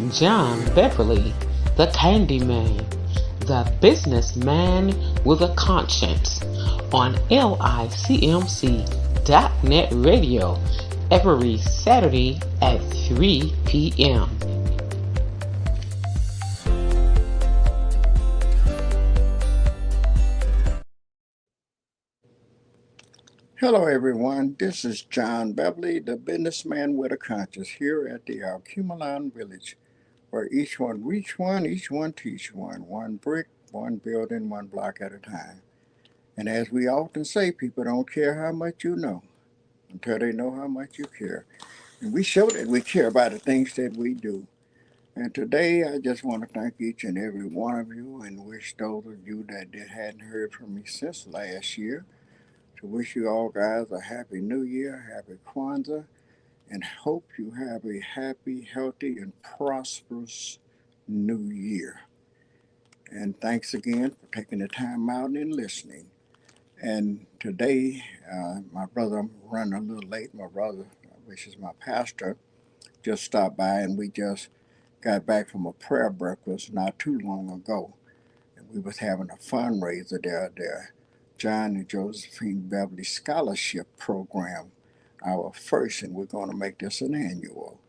John Beverly, the Candyman, the businessman with a conscience, on LICMC.net radio every Saturday at 3 p.m. Hello, everyone. This is John Beverly, the businessman with a conscience, here at the Alcumalon Village, where each one reach one, each one teach one brick, one building, one block at a time. And as we often say, people don't care how much you know until they know how much you care. And we show that we care about the things that we do. And today, I just want to thank each and every one of you and wish those of you that hadn't heard from me since last year to wish you all guys a happy new year, happy Kwanzaa, and hope you have a happy, healthy, and prosperous new year. And thanks again for taking the time out and listening. And today, my brother, I'm running a little late. My brother, which is my pastor, just stopped by and we just got back from a prayer breakfast not too long ago. And we was having a fundraiser there, the John and Josephine Beverly Scholarship Program, our first, and we're going to make this an annual.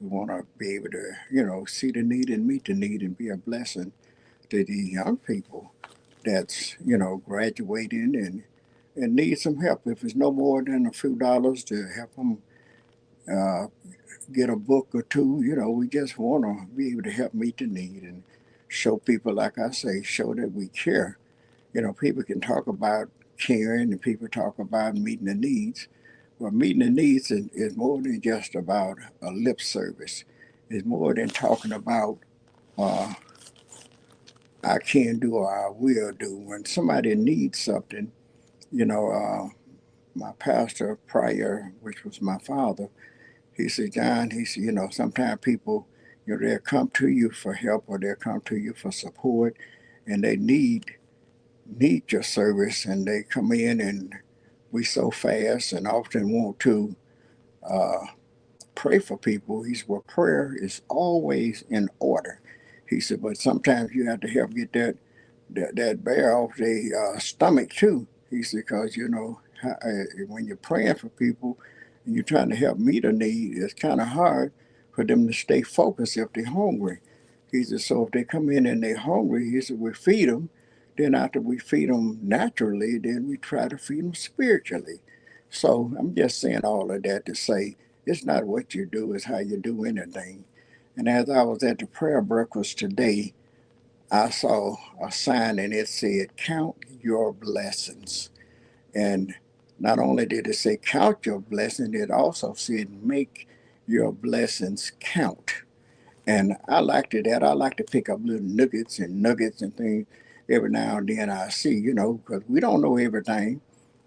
We want to be able to, see the need and meet the need and be a blessing to the young people that's, graduating and need some help. If it's no more than a few dollars to help them uh, get a book or two, we just want to be able to help meet the need and show people, like I say, show that we care. People can talk about caring and people talk about meeting the needs. Well, meeting the needs is more than just about a lip service. It's more than talking about uh, I can do or I will do. When somebody needs something, you know, my pastor prior, which was my father, he said, John, he said, sometimes people, they'll come to you for help or they'll come to you for support and they need your service and they come in and we so fast and often want to uh, pray for people. He said, well, prayer is always in order. He said, but sometimes you have to help get that bear off their stomach too. He said, because, when you're praying for people and you're trying to help meet a need, it's kind of hard for them to stay focused if they're hungry. He said, so if they come in and they're hungry, he said, we feed them. Then after we feed them naturally, then we try to feed them spiritually. So I'm just saying all of that to say it's not what you do, it's how you do anything. And as I was at the prayer breakfast today, I saw a sign and it said, Count your blessings. And not only did it say, Count your blessings, it also said, Make your blessings count. And I liked it that. I like to pick up little nuggets and things every now and then I see, because we don't know everything.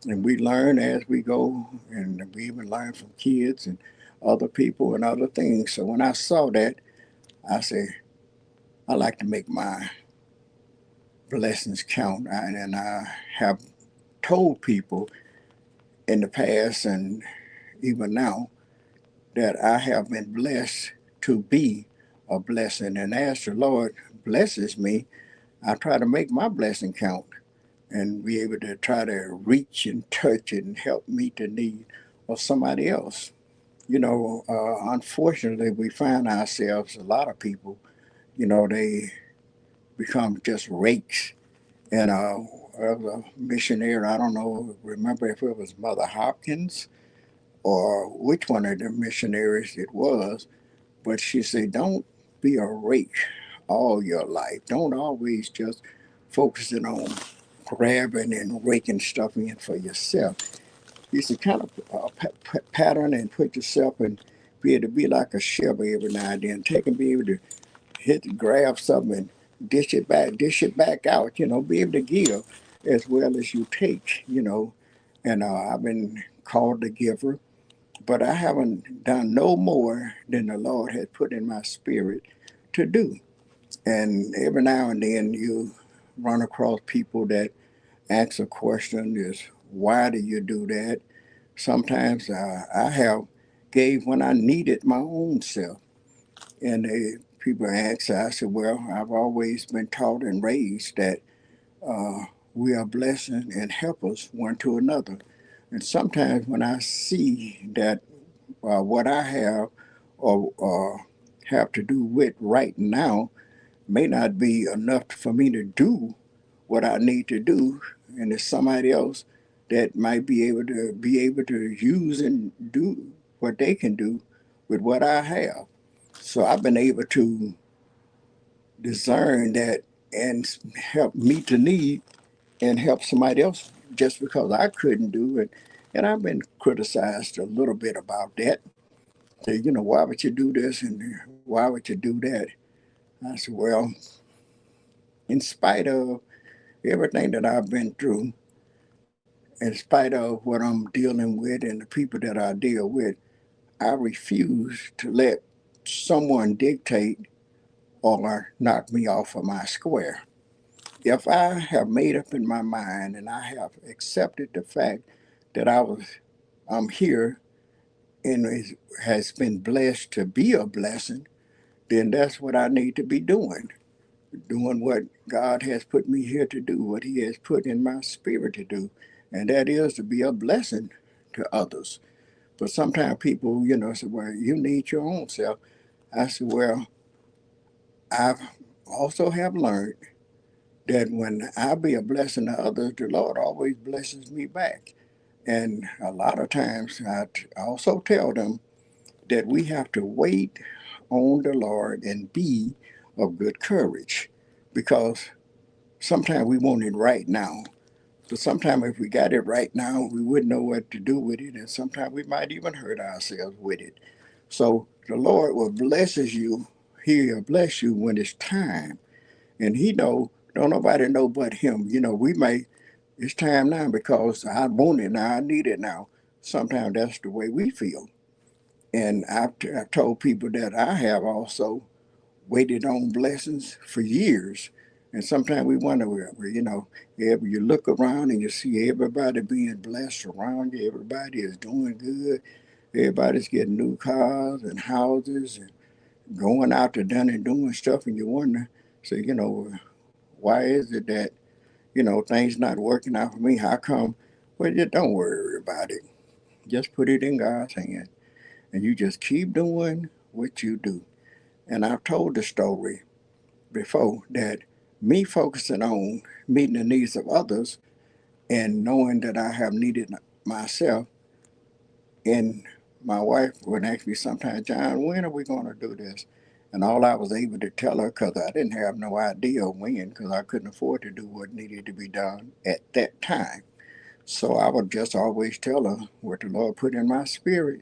And we learn as we go, and we even learn from kids and other people and other things. So when I saw that, I said, I like to make my blessings count. And I have told people in the past and even now that I have been blessed to be a blessing. And as the Lord blesses me, I try to make my blessing count and be able to try to reach and touch and help meet the need of somebody else. Unfortunately, we find ourselves, a lot of people, they become just rakes. And as a missionary, I don't know, remember if it was Mother Hopkins or which one of the missionaries it was, but she said, don't be a rake all your life. Don't always just focusing on grabbing and raking stuff in for yourself. You should kind of pattern and put yourself and be able to be like a shovel every now and then. Take and be able to grab something and dish it back out. Be able to give as well as you take. And I've been called the giver, but I haven't done no more than the Lord had put in my spirit to do. And every now and then you run across people that ask a question is, why do you do that? Sometimes I have gave when I needed my own self. And people ask, I said, well, I've always been taught and raised that uh, we are blessing and helpers one to another. And sometimes when I see that what I have or have to do with right now may not be enough for me to do what I need to do, and there's somebody else that might be able to use and do what they can do with what I have. So I've been able to discern that and help meet the need and help somebody else just because I couldn't do it. And I've been criticized a little bit about that. Say, why would you do this and why would you do that? I said, well, in spite of everything that I've been through, in spite of what I'm dealing with and the people that I deal with, I refuse to let someone dictate or knock me off of my square. If I have made up in my mind and I have accepted the fact that I'm here and has been blessed to be a blessing, then that's what I need to be doing what God has put me here to do, what He has put in my spirit to do, and that is to be a blessing to others. But sometimes people, say, well, you need your own self. I said, well, I've also have learned that when I be a blessing to others, the Lord always blesses me back. And a lot of times I also tell them that we have to wait on the Lord and be of good courage because sometimes we want it right now. So sometimes if we got it right now, we wouldn't know what to do with it. And sometimes we might even hurt ourselves with it. So the Lord will blesses you. He'll bless you when it's time. And He don't nobody know but Him. We may, it's time now because I want it now, I need it now. Sometimes that's the way we feel. And I've told people that I have also waited on blessings for years. And sometimes we wonder, you look around and you see everybody being blessed around you, everybody is doing good, everybody's getting new cars and houses and going out to dinner and doing stuff, and you wonder, so, why is it that, things not working out for me? How come? Well, just don't worry about it. Just put it in God's hand and you just keep doing what you do. And I've told the story before that me focusing on meeting the needs of others and knowing that I have needed myself, and my wife would ask me sometimes, John, when are we going to do this? And all I was able to tell her, because I didn't have no idea when, because I couldn't afford to do what needed to be done at that time. So I would just always tell her what the Lord put in my spirit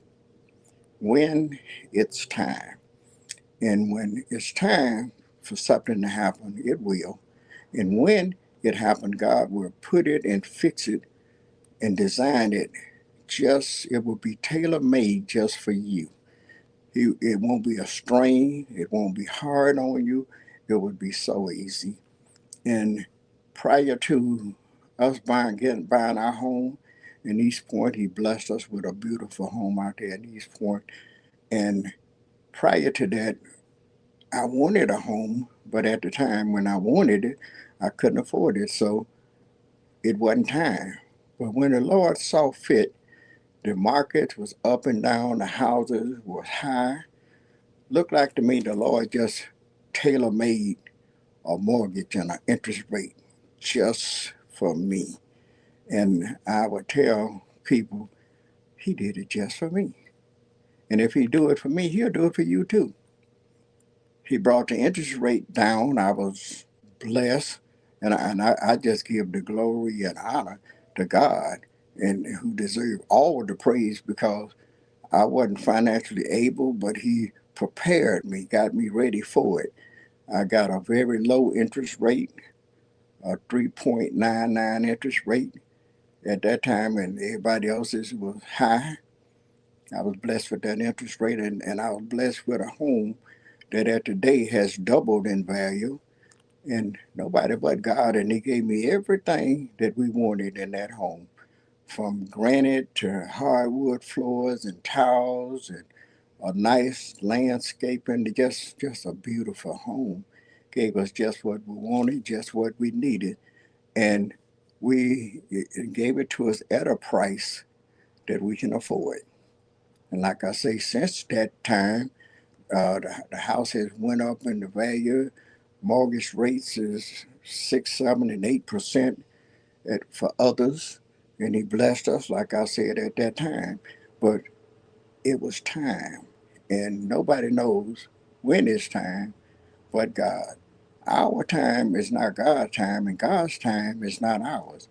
when it's time. And when it's time for something to happen, it will. And when it happens, God will put it and fix it and design it it will be tailor made just for you. It won't be a strain, it won't be hard on you, it would be so easy. And prior to us buying our home in East Point, He blessed us with a beautiful home out there in East Point. And prior to that, I wanted a home, but at the time when I wanted it, I couldn't afford it, so it wasn't time. But when the Lord saw fit, the market was up and down, the houses were high. Looked like to me the Lord just tailor made a mortgage and an interest rate just for me. And I would tell people, He did it just for me. And if He do it for me, He'll do it for you too. He brought the interest rate down. I was blessed, and I just give the glory and honor to God, and who deserve all the praise because I wasn't financially able, but He prepared me, got me ready for it. I got a very low interest rate, a 3.99 interest rate at that time, and everybody else's was high. I was blessed with that interest rate, and I was blessed with a home that at today has doubled in value. And nobody but God, and He gave me everything that we wanted in that home, from granite to hardwood floors and towels and a nice landscaping, just a beautiful home. Gave us just what we wanted, just what we needed, and we it gave it to us at a price that we can afford. And like I say, since that time, the house has went up in the value. Mortgage rates is 6, 7, and 8% for others, and he blessed us, like I said at that time. But it was time, and nobody knows when it's time but God. Our time is not God's time, and God's time is not ours.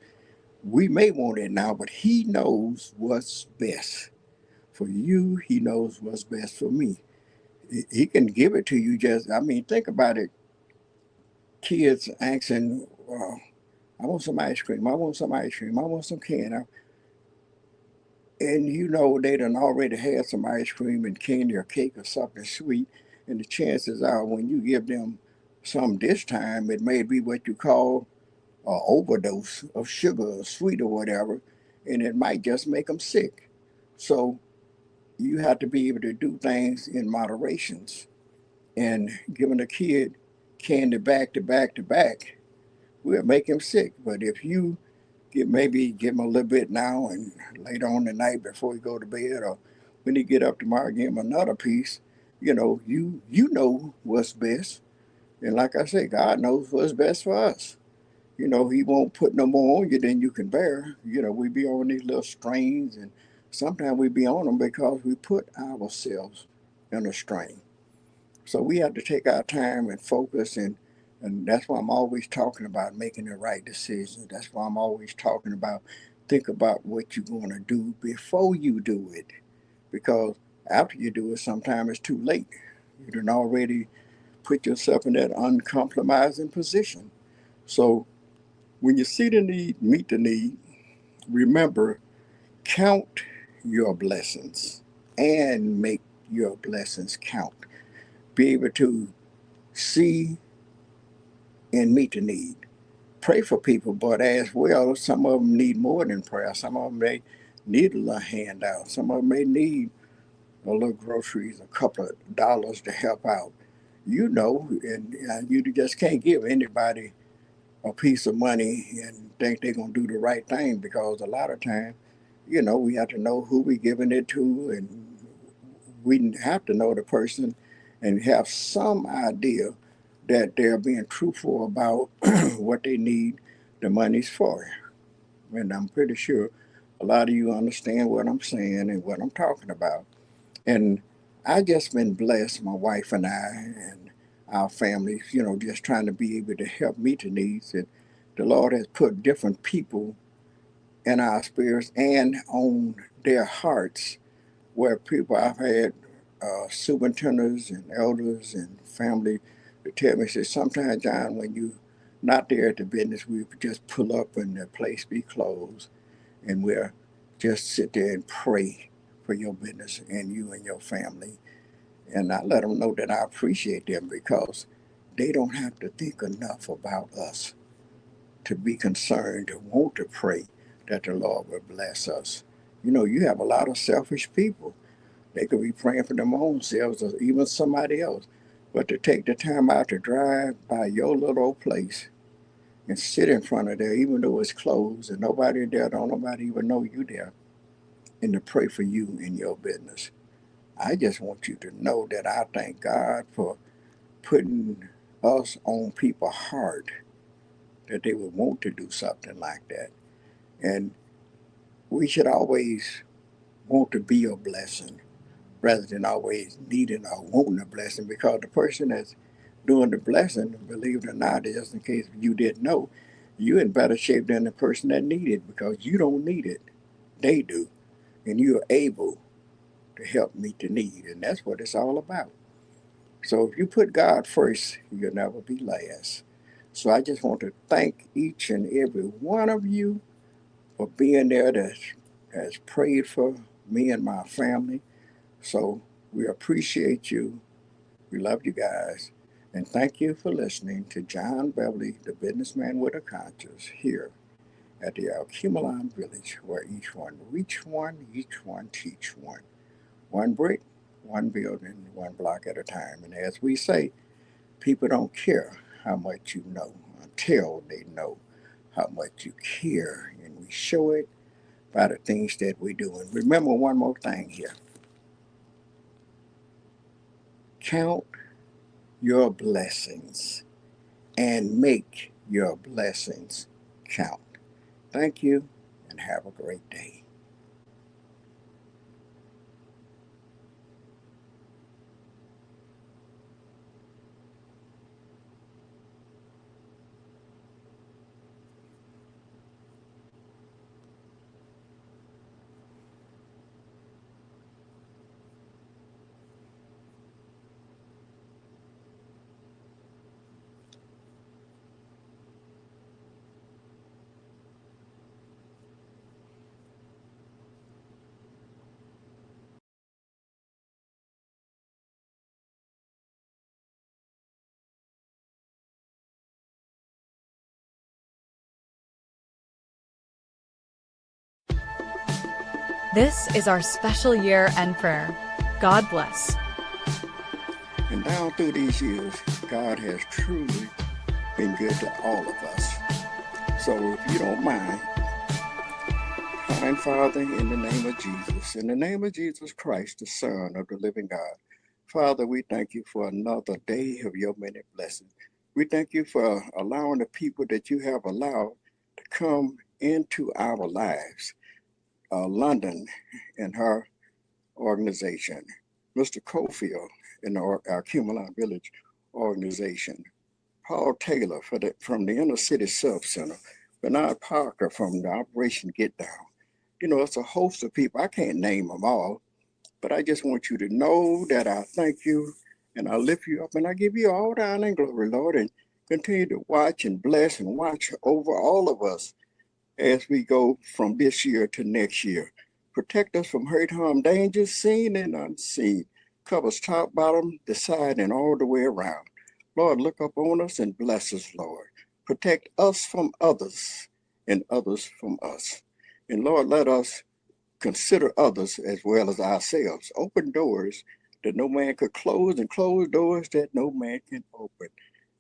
We may want it now, but He knows what's best for you. He knows what's best for me. He can give it to you just, I mean, think about it. Kids asking, I want some ice cream. I want some ice cream. I want some candy. And you know they done already had some ice cream and candy or cake or something sweet. And the chances are when you give them some this time, it may be what you call an overdose of sugar or sweet or whatever, and it might just make them sick. So you have to be able to do things in moderations. And giving a kid candy back to back to back will make him sick. But if you maybe give him a little bit now and later on the night before he go to bed, or when he get up tomorrow, give him another piece. You know what's best, and like I say, God knows what's best for us. He won't put no more on you than you can bear. We be on these little strains, and sometimes we be on them because we put ourselves in a strain. So we have to take our time and focus, and that's why I'm always talking about making the right decisions. That's why I'm always talking about think about what you're going to do before you do it, because after you do it, sometimes it's too late. You done already put yourself in that uncompromising position. So when you see the need, meet the need, remember, count your blessings and make your blessings count. Be able to see and meet the need. Pray for people, but as well, some of them need more than prayer. Some of them may need a little handout. Some of them may need a little groceries, a couple of dollars to help out. And you just can't give anybody a piece of money and think they're going to do the right thing, because a lot of times, we have to know who we're giving it to, and we have to know the person and have some idea that they're being truthful about what they need the money's for. And I'm pretty sure a lot of you understand what I'm saying and what I'm talking about. And I just been blessed, my wife and I and our families, just trying to be able to help meet the needs. And the Lord has put different people in our spirits and on their hearts, where people I've had superintendents and elders and family to tell me, say, sometimes, John, when you not there at the business, we just pull up and the place be closed, and we'll just sit there and pray for your business and you and your family. And I let them know that I appreciate them, because they don't have to think enough about us to be concerned, to want to pray that the Lord will bless us. You have a lot of selfish people. They could be praying for their own selves or even somebody else. But to take the time out to drive by your little old place and sit in front of there, even though it's closed and nobody there, don't nobody even know you there, and to pray for you in your business. I just want you to know that I thank God for putting us on people's heart, that they would want to do something like that. And we should always want to be a blessing rather than always needing or wanting a blessing, because the person that's doing the blessing, believe it or not, just in case you didn't know, you're in better shape than the person that needs it, because you don't need it. They do. And you're able to help meet the need. And that's what it's all about. So if you put God first, you'll never be last. So I just want to thank each and every one of you for being there, that has prayed for me and my family. So we appreciate you. We love you guys. And thank you for listening to John Beverly, the businessman with a conscience, here at the Alcumalon Village, where each one reach one, each one teach one. One brick, one building, one block at a time. And as we say, people don't care how much you know until they know how much you care. And we show it by the things that we do. And remember one more thing here. Count your blessings and make your blessings count. Thank you and have a great day. This is our special year-end prayer. God bless. And down through these years, God has truly been good to all of us. So if you don't mind, kind Father, in the name of Jesus, in the name of Jesus Christ, the Son of the living God, Father, we thank you for another day of your many blessings. We thank you for allowing the people that you have allowed to come into our lives. London and her organization, Mr. Cofield in our Cumberland Village organization, Paul Taylor from the Inner City Sub Center, Bernard Parker from the Operation Get Down. You know, it's a host of people. I can't name them all, but I just want you to know that I thank you and I lift you up and I give you all the honor and glory, Lord, and continue to watch and bless and watch over all of us as we go from this year to next year. Protect us from hurt, harm, danger, seen and unseen. Covers top, bottom, the side, and all the way around. Lord, look up on us and bless us, Lord. Protect us from others and others from us. And Lord, let us consider others as well as ourselves. Open doors that no man could close and close doors that no man can open.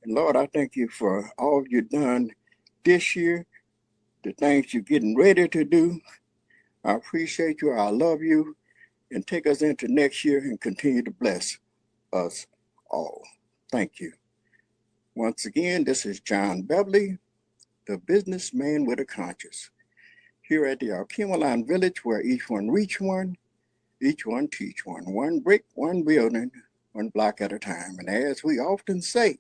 And Lord, I thank you for all you've done this year, the things you're getting ready to do. I appreciate you. I love you. And take us into next year and continue to bless us all. Thank you. Once again, this is John Beverly, the businessman with a conscience, here at the Cumberland Village, where each one reach one, each one teach one. One brick, one building, one block at a time. And as we often say,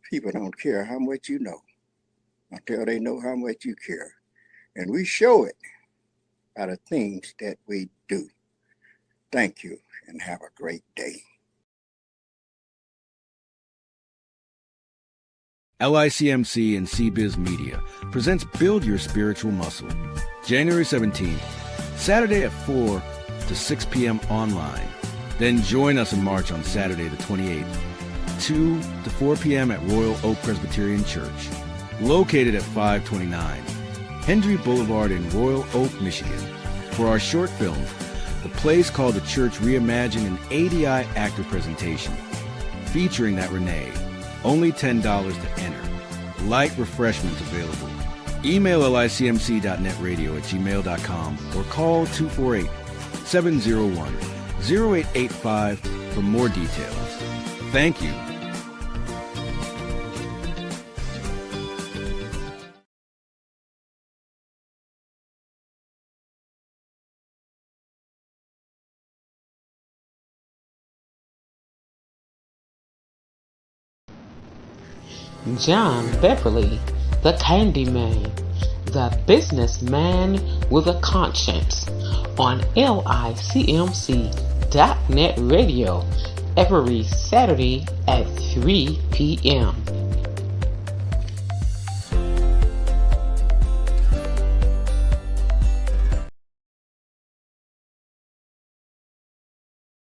people don't care how much you know until they know how much you care. And we show it by the things that we do. Thank you and have a great day. LICMC and CBiz Media presents Build Your Spiritual Muscle, January 17th, Saturday at 4 to 6 p.m. online. Then join us in March on Saturday the 28th, 2 to 4 p.m. at Royal Oak Presbyterian Church, located at 529 Hendry Boulevard in Royal Oak, Michigan, for our short film. The play's called The Church Reimagined, an ADI active presentation featuring that Renee. Only $10 to enter. Light refreshments available. Email licmc.netradio@gmail.com or call 248-701-0885 for more details. Thank you. John Beverly, the Candyman, the businessman with a conscience, on LICMC.net radio every Saturday at 3 p.m.